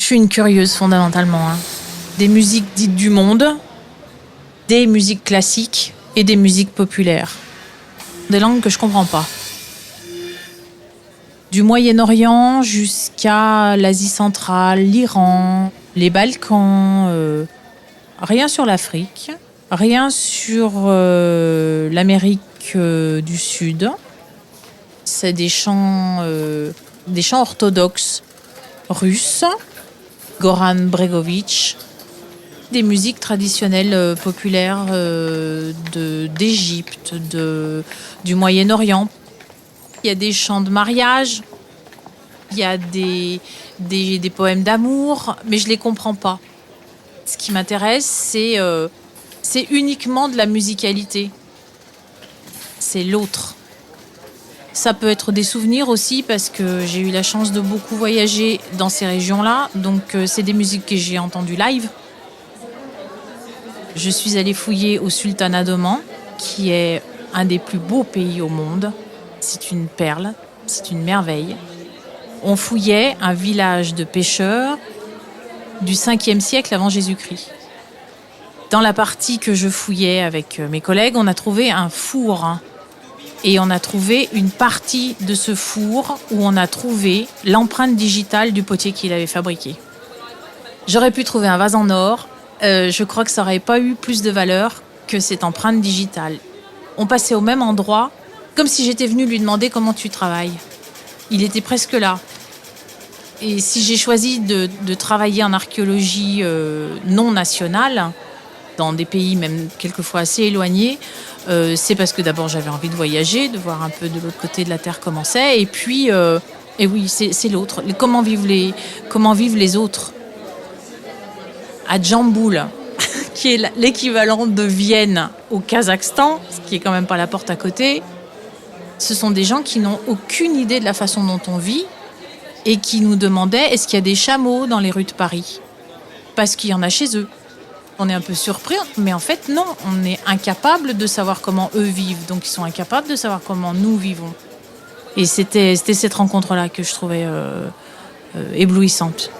suis une curieuse fondamentalement. Des musiques dites du monde, des musiques classiques et des musiques populaires. Des langues que je comprends pas. Du Moyen-Orient jusqu'à l'Asie centrale, l'Iran, les Balkans. Rien sur l'Afrique, rien sur l'Amérique du Sud. C'est des chants orthodoxes russes, Goran Bregović, des musiques traditionnelles populaires d'Égypte, du Moyen-Orient. Il y a des chants de mariage, il y a des poèmes d'amour, mais je ne les comprends pas. Ce qui m'intéresse, c'est uniquement de la musicalité. C'est l'autre. Ça peut être des souvenirs aussi parce que j'ai eu la chance de beaucoup voyager dans ces régions-là. Donc c'est des musiques que j'ai entendues live. Je suis allée fouiller au Sultanat d'Oman, qui est un des plus beaux pays au monde. C'est une perle, c'est une merveille. On fouillait un village de pêcheurs du 5e siècle avant Jésus-Christ. Dans la partie que je fouillais avec mes collègues, on a trouvé un four. Et on a trouvé une partie de ce four où on a trouvé l'empreinte digitale du potier qu'il avait fabriqué. J'aurais pu trouver un vase en or. Je crois que ça n'aurait pas eu plus de valeur que cette empreinte digitale. On passait au même endroit, comme si j'étais venue lui demander comment tu travailles. Il était presque là. Et si j'ai choisi de travailler en archéologie non nationale, dans des pays même quelquefois assez éloignés, c'est parce que d'abord j'avais envie de voyager, de voir un peu de l'autre côté de la Terre comment c'est, et puis et oui, c'est l'autre. Comment vivent les autres. À Djamboul, qui est l'équivalent de Vienne au Kazakhstan, ce qui est quand même pas la porte à côté, ce sont des gens qui n'ont aucune idée de la façon dont on vit et qui nous demandaient est-ce qu'il y a des chameaux dans les rues de Paris ? Parce qu'il y en a chez eux. On est un peu surpris, mais en fait, non. On est incapable de savoir comment eux vivent. Donc, ils sont incapables de savoir comment nous vivons. Et c'était cette rencontre-là que je trouvais éblouissante.